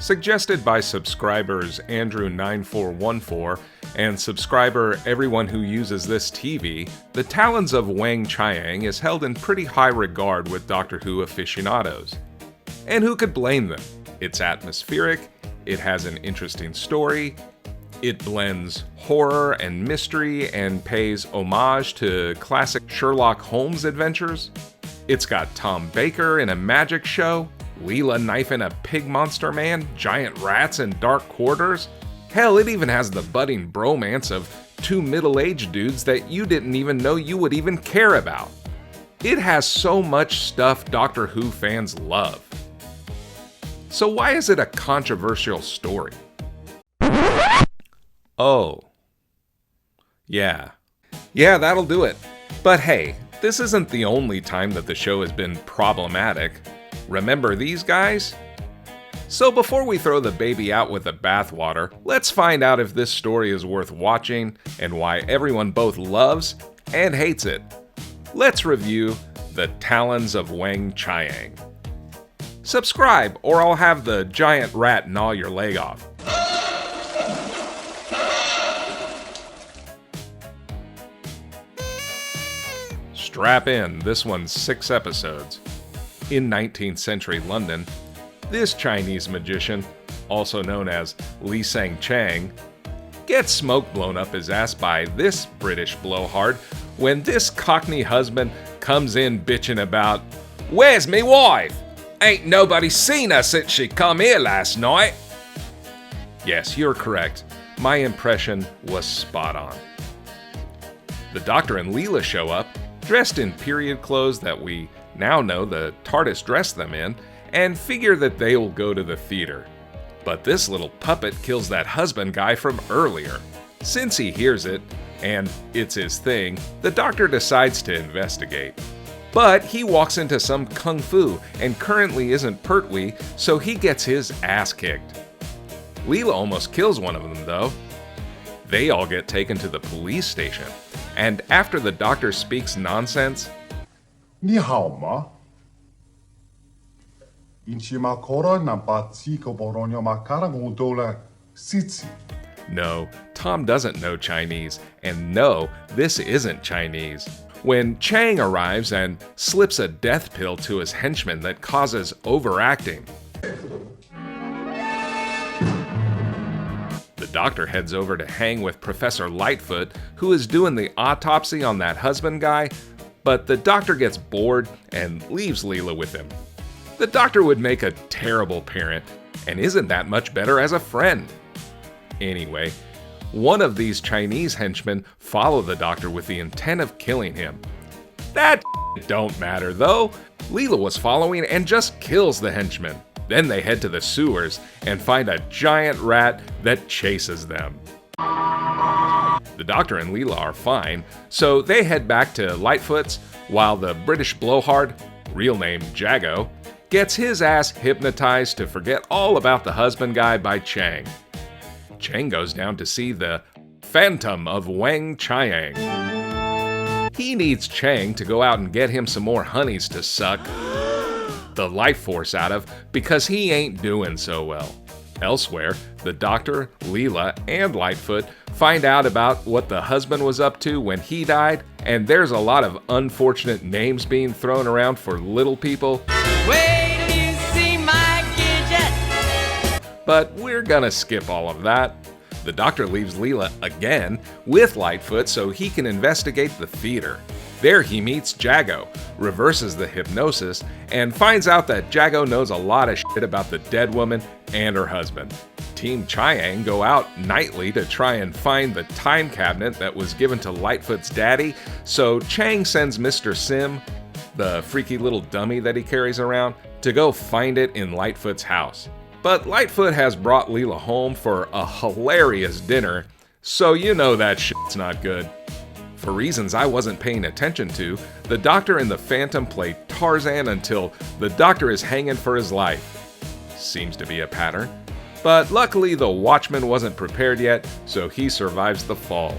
suggested by subscribers Andrew9414 and subscriber Everyone Who Uses This TV, the Talons of Weng Chiang is held in pretty high regard with Doctor Who aficionados. And who could blame them? It's atmospheric, it has an interesting story, it blends horror and mystery and pays homage to classic Sherlock Holmes adventures. It's got Tom Baker in a magic show, Leela knifing a pig monster man, giant rats in dark quarters. Hell, it even has the budding bromance of two middle-aged dudes that you didn't even know you would even care about. It has so much stuff Doctor Who fans love. So why is it a controversial story? Oh. Yeah, that'll do it. But hey, this isn't the only time that the show has been problematic. Remember these guys? So before we throw the baby out with the bathwater, let's find out if this story is worth watching and why everyone both loves and hates it. Let's review The Talons of Weng Chiang. Subscribe or I'll have the giant rat gnaw your leg off. Strap in, this one's 6 episodes. In 19th century London, this Chinese magician, also known as Li Sang Chang, gets smoke blown up his ass by this British blowhard when this Cockney husband comes in bitching about, "Where's me wife? Ain't nobody seen her since she come here last night." Yes, you're correct. My impression was spot on. The Doctor and Leela show up, dressed in period clothes that we now know the TARDIS dressed them in, and figure that they will go to the theater. But this little puppet kills that husband guy from earlier. Since he hears it, and it's his thing, the Doctor decides to investigate. But he walks into some kung fu and currently isn't Pertwee, so he gets his ass kicked. Leela almost kills one of them though. They all get taken to the police station, and after the Doctor speaks nonsense, "Ni hao ma? Inchima kora nampa tsiko boronyo makara mudola sitsi." No, Tom doesn't know Chinese, and no, this isn't Chinese. When Chang arrives and slips a death pill to his henchman that causes overacting, the Doctor heads over to hang with Professor Litefoot, who is doing the autopsy on that husband guy, but the Doctor gets bored and leaves Leela with him. The Doctor would make a terrible parent, and isn't that much better as a friend. Anyway, one of these Chinese henchmen follow the Doctor with the intent of killing him. That don't matter though. Leela was following and just kills the henchman. Then they head to the sewers and find a giant rat that chases them. The Doctor and Leela are fine, so they head back to Litefoot's while the British blowhard, real name Jago, gets his ass hypnotized to forget all about the husband guy by Chang. Chang goes down to see the Phantom of Weng Chiang. He needs Chang to go out and get him some more honeys to suck the life force out of because he ain't doing so well. Elsewhere, the Doctor, Leela, and Litefoot find out about what the husband was up to when he died, and there's a lot of unfortunate names being thrown around for little people. Wait till you see my gadget! But we're gonna skip all of that. The Doctor leaves Leela again with Litefoot so he can investigate the theater. There he meets Jago, reverses the hypnosis, and finds out that Jago knows a lot of shit about the dead woman and her husband. Team Chiang go out nightly to try and find the time cabinet that was given to Litefoot's daddy, so Chang sends Mr. Sim, the freaky little dummy that he carries around, to go find it in Litefoot's house. But Litefoot has brought Leela home for a hilarious dinner, so you know that shit's not good. For reasons I wasn't paying attention to, the Doctor and the Phantom play Tarzan until the Doctor is hanging for his life. Seems to be a pattern. But luckily the Watchman wasn't prepared yet, so he survives the fall.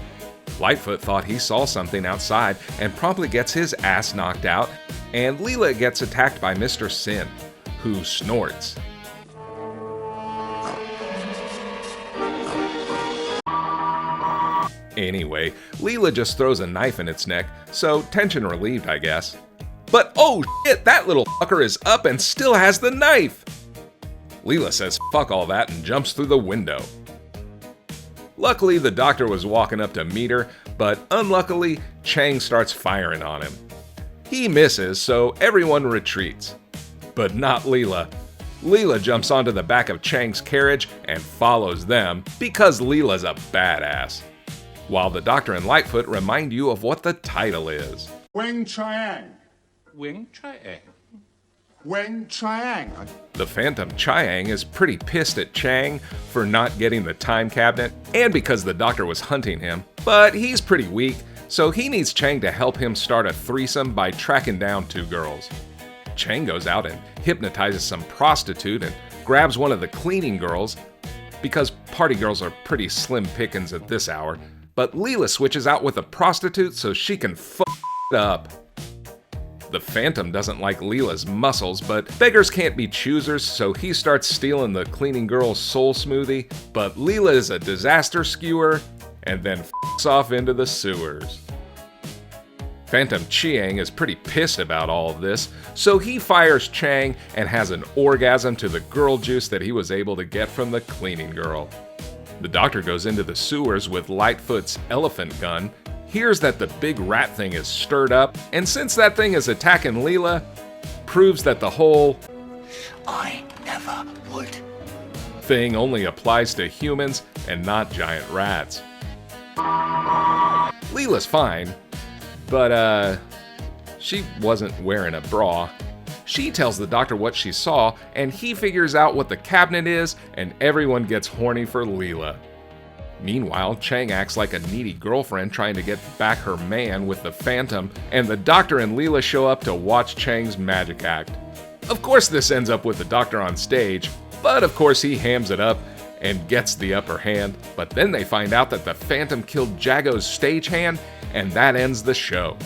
Litefoot thought he saw something outside and promptly gets his ass knocked out, and Leela gets attacked by Mr. Sin, who snorts. Anyway, Leela just throws a knife in its neck, so tension relieved, I guess. But oh shit, that little fucker is up and still has the knife! Leela says fuck all that and jumps through the window. Luckily, the doctor was walking up to meet her, but unluckily, Chiang starts firing on him. He misses, so everyone retreats. But not Leela. Leela jumps onto the back of Chiang's carriage and follows them because Leela's a badass. While the Doctor and Lightfoot remind you of what the title is. Weng Chiang. Weng Chiang. Weng Chiang. The Phantom Chiang is pretty pissed at Chiang for not getting the time cabinet and because the Doctor was hunting him, but he's pretty weak, so he needs Chiang to help him start a threesome by tracking down 2 girls. Chiang goes out and hypnotizes some prostitute and grabs one of the cleaning girls, because party girls are pretty slim pickings at this hour, but Leela switches out with a prostitute so she can fuck it up. The Phantom doesn't like Leela's muscles, but beggars can't be choosers, so he starts stealing the cleaning girl's soul smoothie, but Leela is a disaster skewer, and then f***s off into the sewers. Phantom Chiang is pretty pissed about all of this, so he fires Chiang and has an orgasm to the girl juice that he was able to get from the cleaning girl. The Doctor goes into the sewers with Lightfoot's elephant gun, hears that the big rat thing is stirred up, and since that thing is attacking Leela, proves that the whole I never would thing only applies to humans and not giant rats. Leela's fine, but she wasn't wearing a bra. She tells the Doctor what she saw, and he figures out what the cabinet is, and everyone gets horny for Leela. Meanwhile, Chiang acts like a needy girlfriend trying to get back her man with the Phantom, and the Doctor and Leela show up to watch Chiang's magic act. Of course this ends up with the Doctor on stage, but of course he hams it up and gets the upper hand, but then they find out that the Phantom killed Jago's stagehand, and that ends the show.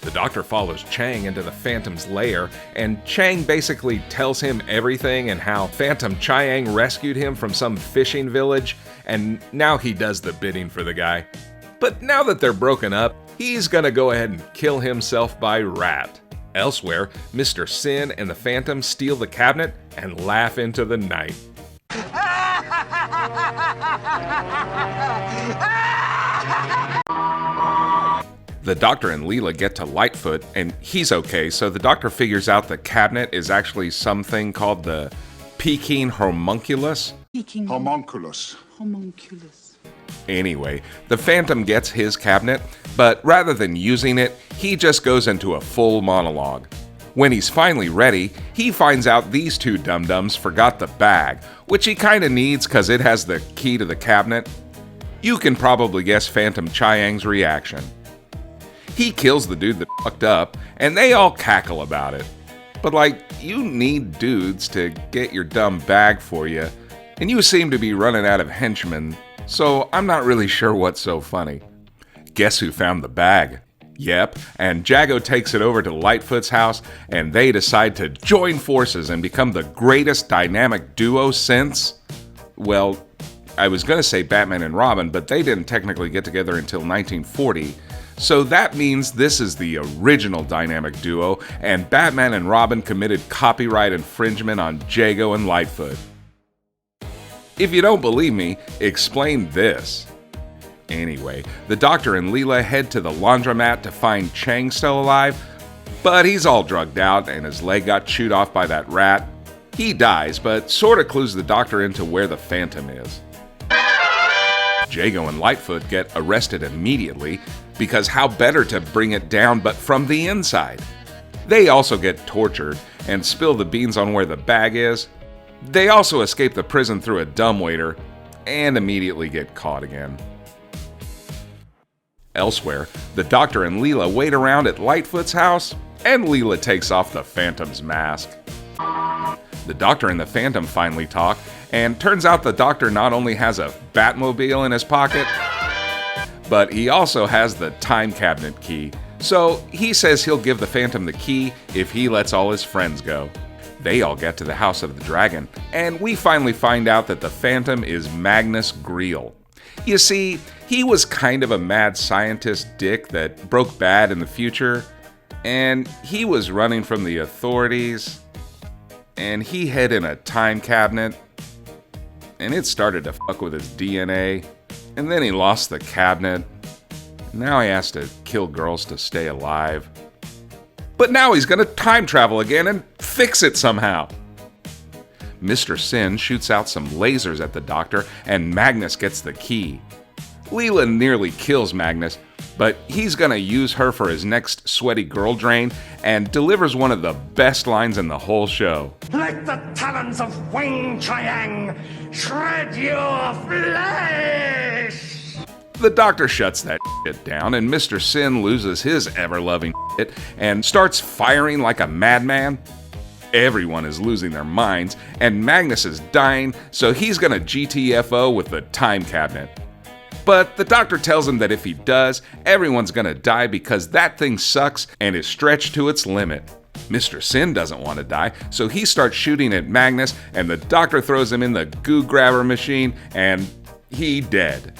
The Doctor follows Chiang into the Phantom's lair, and Chiang basically tells him everything and how Phantom Chiang rescued him from some fishing village, and now he does the bidding for the guy. But now that they're broken up, he's gonna go ahead and kill himself by rat. Elsewhere, Mr. Sin and the Phantom steal the cabinet and laugh into the night. The Doctor and Leela get to Lightfoot, and he's okay, so the Doctor figures out the cabinet is actually something called the Peking Homunculus. Homunculus. Anyway, the Phantom gets his cabinet, but rather than using it, he just goes into a full monologue. When he's finally ready, he finds out these 2 dum-dums forgot the bag, which he kinda needs cause it has the key to the cabinet. You can probably guess Phantom Chiang's reaction. He kills the dude that fucked up, and they all cackle about it. But like, you need dudes to get your dumb bag for you, and you seem to be running out of henchmen, so I'm not really sure what's so funny. Guess who found the bag? Yep, and Jago takes it over to Lightfoot's house, and they decide to join forces and become the greatest dynamic duo since, well, I was gonna say Batman and Robin, but they didn't technically get together until 1940, so that means this is the original dynamic duo, and Batman and Robin committed copyright infringement on Jago and Lightfoot. If you don't believe me, explain this. Anyway, the Doctor and Leela head to the laundromat to find Chiang still alive, but he's all drugged out and his leg got chewed off by that rat. He dies, but sorta clues the Doctor into where the Phantom is. Jago and Lightfoot get arrested immediately, because how better to bring it down but from the inside? They also get tortured and spill the beans on where the bag is. They also escape the prison through a dumbwaiter and immediately get caught again. Elsewhere, the Doctor and Leela wait around at Lightfoot's house, and Leela takes off the Phantom's mask. The Doctor and the Phantom finally talk, and turns out the Doctor not only has a Batmobile in his pocket, but he also has the time cabinet key, so he says he'll give the Phantom the key if he lets all his friends go. They all get to the House of the Dragon, and we finally find out that the Phantom is Magnus Greel. You see, he was kind of a mad scientist dick that broke bad in the future, and he was running from the authorities, and he hid in a time cabinet, and it started to fuck with his DNA, and then he lost the cabinet. Now he has to kill girls to stay alive. But now he's gonna time travel again and fix it somehow. Mr. Sin shoots out some lasers at the Doctor, and Magnus gets the key. Leela nearly kills Magnus, but he's gonna use her for his next sweaty girl drain and delivers one of the best lines in the whole show. Let the talons of Weng Chiang shred your flesh! The Doctor shuts that shit down, and Mr. Sin loses his ever-loving shit and starts firing like a madman. Everyone is losing their minds, and Magnus is dying, so he's gonna GTFO with the time cabinet. But the Doctor tells him that if he does, everyone's gonna die because that thing sucks and is stretched to its limit. Mr. Sin doesn't want to die, so he starts shooting at Magnus, and the Doctor throws him in the goo grabber machine, and he dead.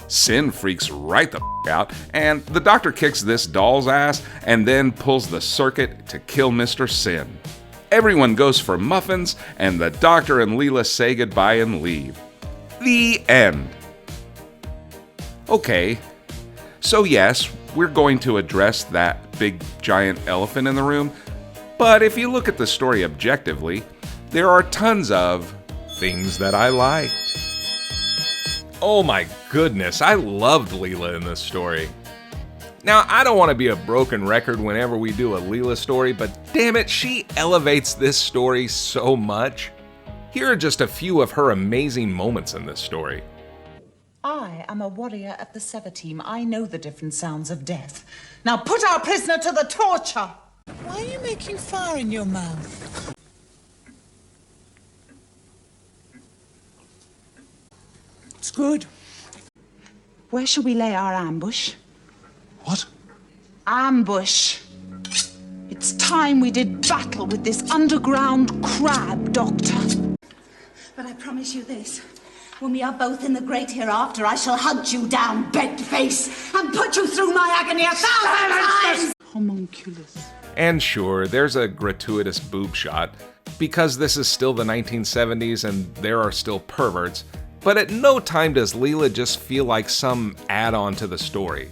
Sin freaks right the f*** out, and the Doctor kicks this doll's ass and then pulls the circuit to kill Mr. Sin. Everyone goes for muffins, and the Doctor and Leela say goodbye and leave. The end. Okay, so yes, we're going to address that big giant elephant in the room, but if you look at the story objectively, there are tons of things that I liked. Oh my goodness, I loved Leela in this story. Now, I don't want to be a broken record whenever we do a Leela story, but damn it, she elevates this story so much. Here are just a few of her amazing moments in this story. I am a warrior of the Sever team. I know the different sounds of death. Now put our prisoner to the torture! Why are you making fire in your mouth? It's good. Where shall we lay our ambush? What? Ambush. It's time we did battle with this underground crab, Doctor. But I promise you this. When we are both in the great hereafter, I shall hunt you down, bent-face, and put you through my agony 1,000 times! Homunculus. And sure, there's a gratuitous boob shot, because this is still the 1970s and there are still perverts, but at no time does Leela just feel like some add-on to the story.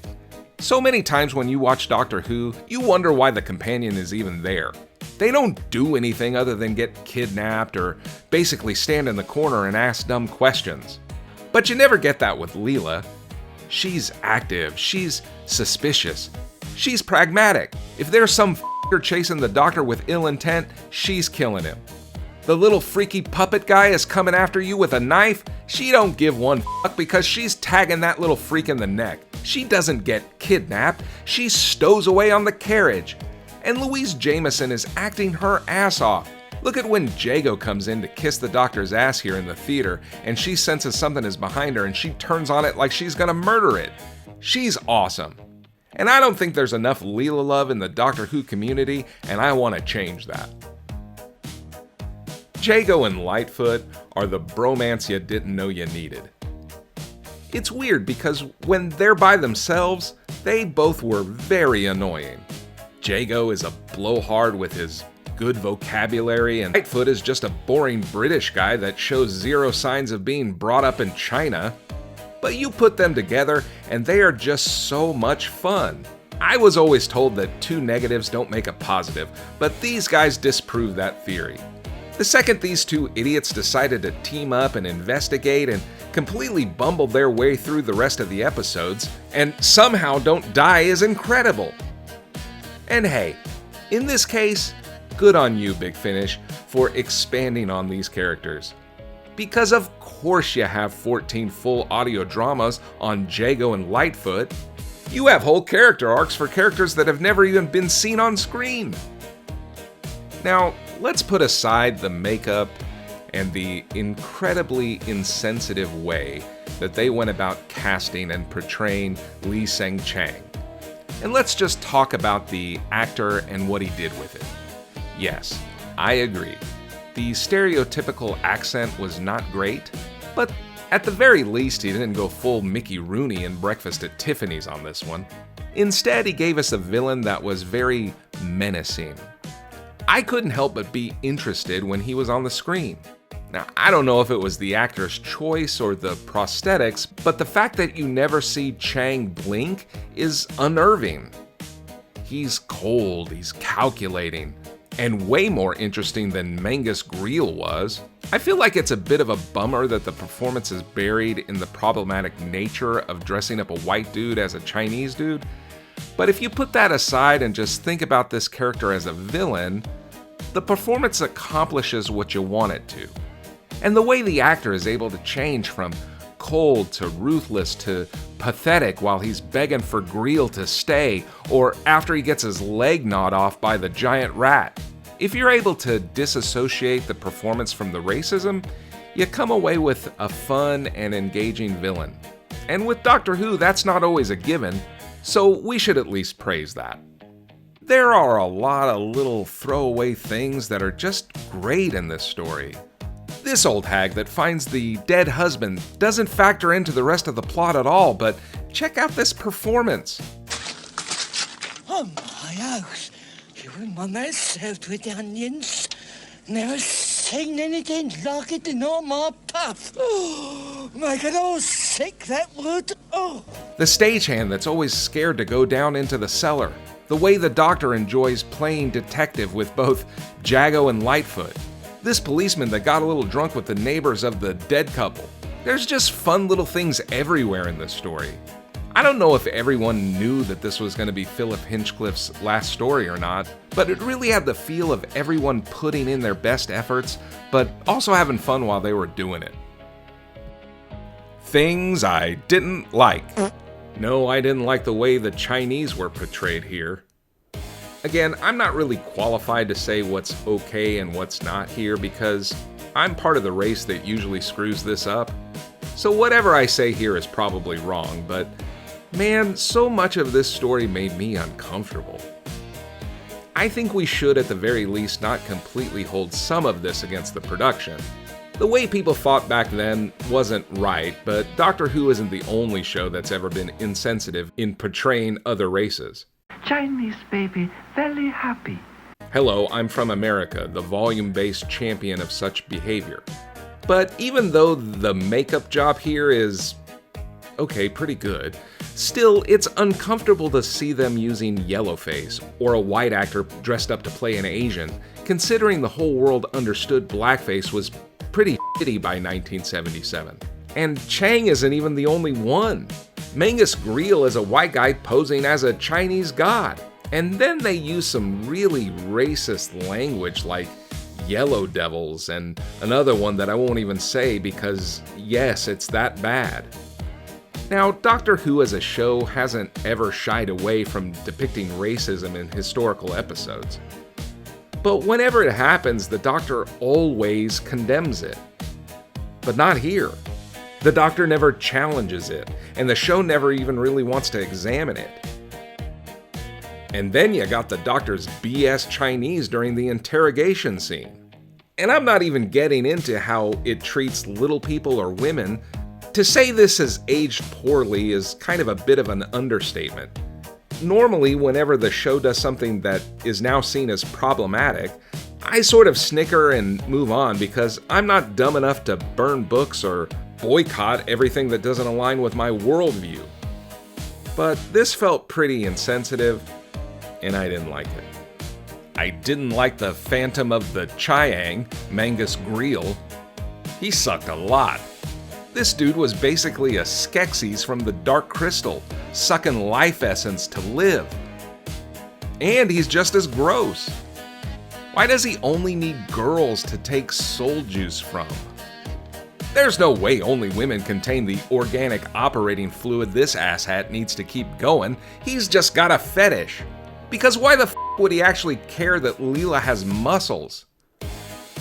So many times when you watch Doctor Who, you wonder why the companion is even there. They don't do anything other than get kidnapped or basically stand in the corner and ask dumb questions. But you never get that with Leela. She's active, she's suspicious, she's pragmatic. If there's some f***er chasing the Doctor with ill intent, she's killing him. The little freaky puppet guy is coming after you with a knife, she don't give one fuck because she's tagging that little freak in the neck. She doesn't get kidnapped, she stows away on the carriage. And Louise Jameson is acting her ass off. Look at when Jago comes in to kiss the Doctor's ass here in the theater, and she senses something is behind her and she turns on it like she's gonna murder it. She's awesome. And I don't think there's enough Leela love in the Doctor Who community, and I want to change that. Jago and Litefoot are the bromance you didn't know you needed. It's weird because when they're by themselves, they both were very annoying. Jago is a blowhard with his good vocabulary, and Litefoot is just a boring British guy that shows zero signs of being brought up in China. But you put them together, and they are just so much fun. I was always told that two negatives don't make a positive, but these guys disprove that theory. The second these two idiots decided to team up and investigate and completely bumbled their way through the rest of the episodes, and somehow don't die is incredible. And hey, in this case, good on you, Big Finish, for expanding on these characters. Because of course you have 14 full audio dramas on Jago and Litefoot. You have whole character arcs for characters that have never even been seen on screen. Now, let's put aside the makeup and the incredibly insensitive way that they went about casting and portraying Lee Seng Chang. And let's just talk about the actor and what he did with it. Yes, I agree. The stereotypical accent was not great, but At the very least, he didn't go full Mickey Rooney in Breakfast at Tiffany's on this one. Instead, he gave us a villain that was very menacing. I couldn't help but be interested when he was on the screen. Now, I don't know if it was the actor's choice or the prosthetics, but the fact that you never see Chiang blink is unnerving. He's cold, he's calculating, and way more interesting than Mangus Greel was. I feel like it's a bit of a bummer that the performance is buried in the problematic nature of dressing up a white dude as a Chinese dude, but if you put that aside and just think about this character as a villain, the performance accomplishes what you want it to. And the way the actor is able to change from cold to ruthless to pathetic while he's begging for Greel to stay, or after he gets his leg gnawed off by the giant rat. If you're able to disassociate the performance from the racism, you come away with a fun and engaging villain. And with Doctor Who, that's not always a given, so we should at least praise that. There are a lot of little throwaway things that are just great in this story. This old hag that finds the dead husband doesn't factor into the rest of the plot at all, but check out this performance. Oh my oath, you and my mouth served with onions. Never seen anything like it in all my puff. Oh, make it all sick, that would. Oh. The stagehand that's always scared to go down into the cellar. The way the Doctor enjoys playing detective with both Jago and Litefoot. This policeman that got a little drunk with the neighbors of the dead couple. There's just fun little things everywhere in this story. I don't know if everyone knew that this was going to be Philip Hinchcliffe's last story or not, but it really had the feel of everyone putting in their best efforts, but also having fun while they were doing it. Things I didn't like. No, I didn't like the way the Chinese were portrayed here. Again, I'm not really qualified to say what's okay and what's not here because I'm part of the race that usually screws this up. So whatever I say here is probably wrong, but man, so much of this story made me uncomfortable. I think we should at the very least not completely hold some of this against the production. The way people fought back then wasn't right, but Doctor Who isn't the only show that's ever been insensitive in portraying other races. Chinese baby, very happy. Hello, I'm from America, the volume-based champion of such behavior. But even though the makeup job here is, okay, pretty good, still it's uncomfortable to see them using yellowface or a white actor dressed up to play an Asian, considering the whole world understood blackface was pretty shitty by 1977. And Chiang isn't even the only one. Mangus Greel is a white guy posing as a Chinese god. And then they use some really racist language like yellow devils and another one that I won't even say because, yes, it's that bad. Now, Doctor Who as a show hasn't ever shied away from depicting racism in historical episodes. But whenever it happens, the Doctor always condemns it. But not here. The Doctor never challenges it, and the show never even really wants to examine it. And then you got the Doctor's BS Chinese during the interrogation scene. And I'm not even getting into how it treats little people or women. To say this has aged poorly is kind of a bit of an understatement. Normally, whenever the show does something that is now seen as problematic, I sort of snicker and move on because I'm not dumb enough to burn books or boycott everything that doesn't align with my worldview. But this felt pretty insensitive, and I didn't like it. I didn't like the Phantom of the Chiang, Mangus Greel. He sucked a lot. This dude was basically a Skeksis from the Dark Crystal, sucking life essence to live. And he's just as gross. Why does he only need girls to take soul juice from? There's no way only women contain the organic operating fluid this asshat needs to keep going. He's just got a fetish. Because why the f would he actually care that Leela has muscles?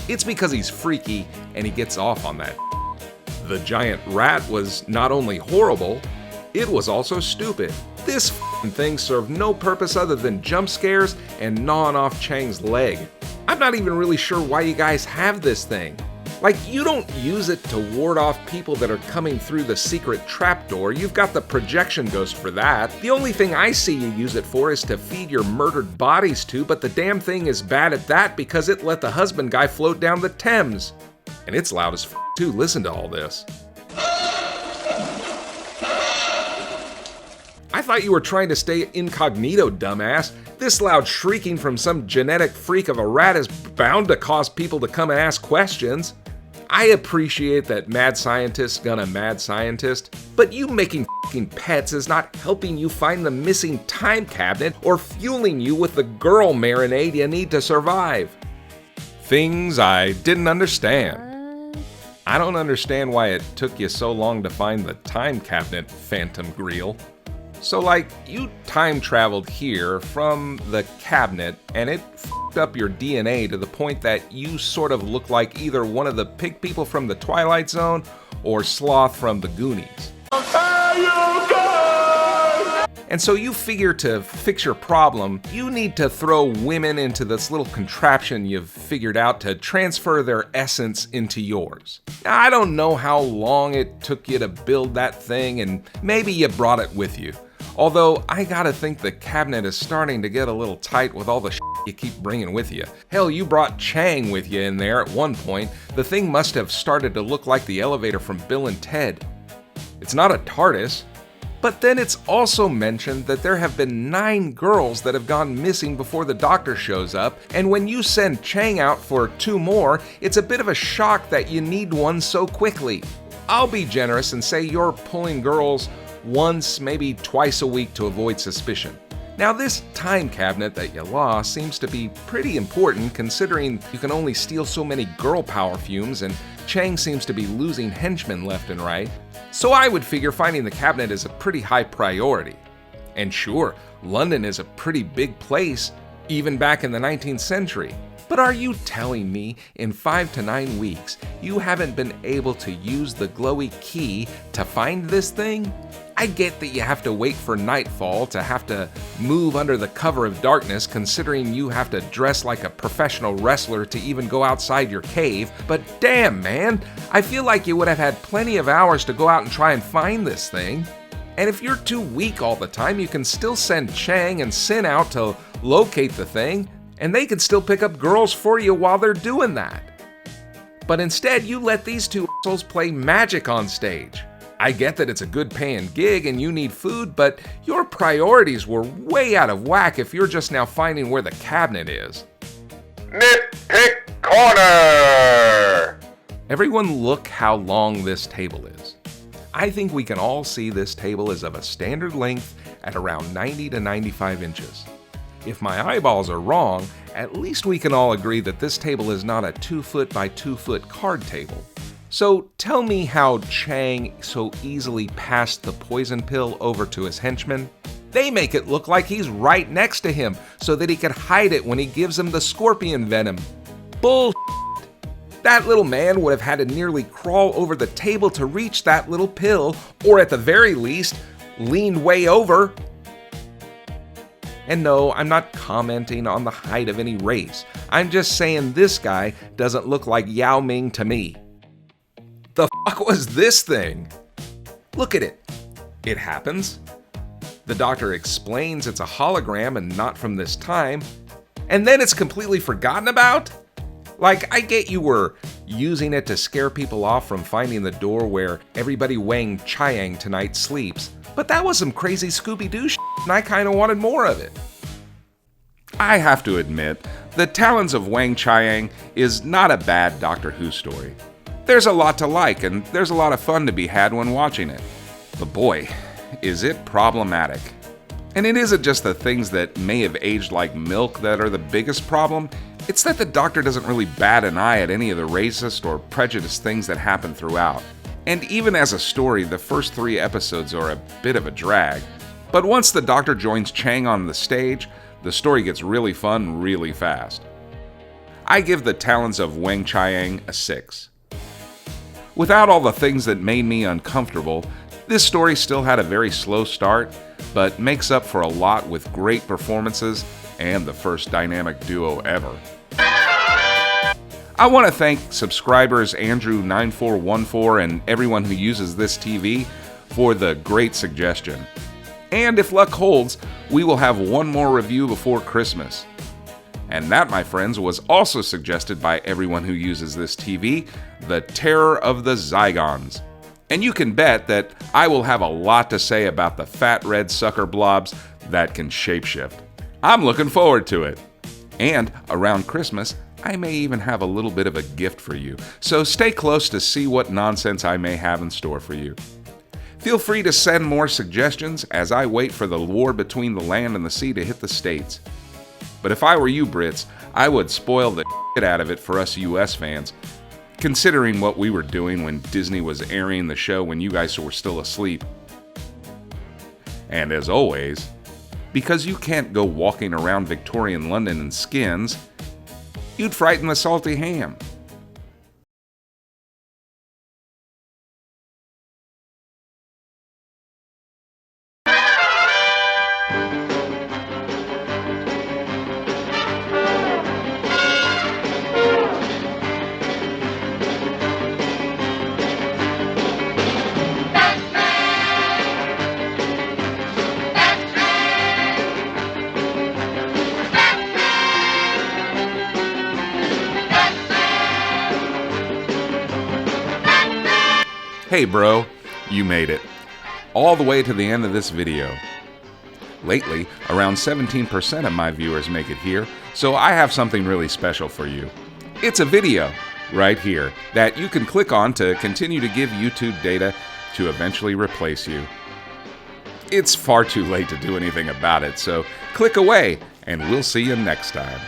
It's because he's freaky and he gets off on that. The giant rat was not only horrible, it was also stupid. This thing served no purpose other than jump scares and gnawing off Chiang's leg. I'm not even really sure why you guys have this thing. Like, you don't use it to ward off people that are coming through the secret trapdoor. You've got the projection ghost for that. The only thing I see you use it for is to feed your murdered bodies to, but the damn thing is bad at that because it let the husband guy float down the Thames. And it's loud as too. Listen to all this. I thought you were trying to stay incognito, dumbass. This loud shrieking from some genetic freak of a rat is bound to cause people to come and ask questions. I appreciate that mad scientist's gonna mad scientist, but you making f***ing pets is not helping you find the missing time cabinet or fueling you with the girl marinade you need to survive. Things I didn't understand. I don't understand why it took you so long to find the time cabinet, Phantom Greel. So, like, you time traveled here from the cabinet and it f***ed up your DNA to the point that you sort of look like either one of the pig people from the Twilight Zone or Sloth from the Goonies. And so you figure to fix your problem, you need to throw women into this little contraption you've figured out to transfer their essence into yours. Now, I don't know how long it took you to build that thing, and maybe you brought it with you. Although, I gotta think the cabinet is starting to get a little tight with all the shit you keep bringing with you. Hell, you brought Chang with you in there at one point. The thing must have started to look like the elevator from Bill and Ted. It's not a TARDIS. But then it's also mentioned that there have been 9 girls that have gone missing before the doctor shows up, and when you send Chang out for 2 more, it's a bit of a shock that you need one so quickly. I'll be generous and say you're pulling girls once, maybe twice a week to avoid suspicion. Now, this time cabinet that you lost seems to be pretty important considering you can only steal so many girl power fumes, and Chang seems to be losing henchmen left and right. So I would figure finding the cabinet is a pretty high priority. And sure, London is a pretty big place, even back in the 19th century. But are you telling me in 5 to 9 weeks you haven't been able to use the glowy key to find this thing? I get that you have to wait for nightfall to have to move under the cover of darkness, considering you have to dress like a professional wrestler to even go outside your cave, but damn, man, I feel like you would have had plenty of hours to go out and try and find this thing. And if you're too weak all the time, you can still send Chang and Sin out to locate the thing, and they can still pick up girls for you while they're doing that. But instead, you let these 2 assholes play magic on stage. I get that it's a good paying gig and you need food, but your priorities were way out of whack if you're just now finding where the cabinet is. Nitpick Corner! Everyone look how long this table is. I think we can all see this table is of a standard length at around 90 to 95 inches. If my eyeballs are wrong, at least we can all agree that this table is not a 2-foot by 2-foot card table. So tell me how Chang so easily passed the poison pill over to his henchmen. They make it look like he's right next to him so that he can hide it when he gives him the scorpion venom. Bull. That little man would have had to nearly crawl over the table to reach that little pill, or at the very least, leaned way over. And no, I'm not commenting on the height of any race. I'm just saying this guy doesn't look like Yao Ming to me. The fuck was this thing? Look at it. It happens. The doctor explains it's a hologram and not from this time. And then it's completely forgotten about? Like, I get you were using it to scare people off from finding the door where everybody Weng Chiang tonight sleeps, but that was some crazy Scooby-Doo shit, and I kinda wanted more of it. I have to admit, The Talons of Weng Chiang is not a bad Doctor Who story. There's a lot to like, and there's a lot of fun to be had when watching it. But boy, is it problematic. And it isn't just the things that may have aged like milk that are the biggest problem. It's that the Doctor doesn't really bat an eye at any of the racist or prejudiced things that happen throughout. And even as a story, the first 3 episodes are a bit of a drag. But once the Doctor joins Chang on the stage, the story gets really fun really fast. I give The Talons of Weng Chiang a 6. Without all the things that made me uncomfortable, this story still had a very slow start, but makes up for a lot with great performances and the first dynamic duo ever. I want to thank subscribers Andrew9414 and everyone who uses this TV for the great suggestion. And if luck holds, we will have one more review before Christmas. And that, my friends, was also suggested by everyone who uses this TV, The Terror of the Zygons. And you can bet that I will have a lot to say about the fat red sucker blobs that can shapeshift. I'm looking forward to it. And around Christmas, I may even have a little bit of a gift for you, so stay close to see what nonsense I may have in store for you. Feel free to send more suggestions as I wait for the war between the land and the sea to hit the States. But if I were you Brits, I would spoil the shit out of it for us US fans, considering what we were doing when Disney was airing the show when you guys were still asleep. And as always, because you can't go walking around Victorian London in skins, you'd frighten the salty ham. Hey bro, you made it. All the way to the end of this video. Lately, around 17% of my viewers make it here, so I have something really special for you. It's a video, right here, that you can click on to continue to give YouTube data to eventually replace you. It's far too late to do anything about it, so click away, and we'll see you next time.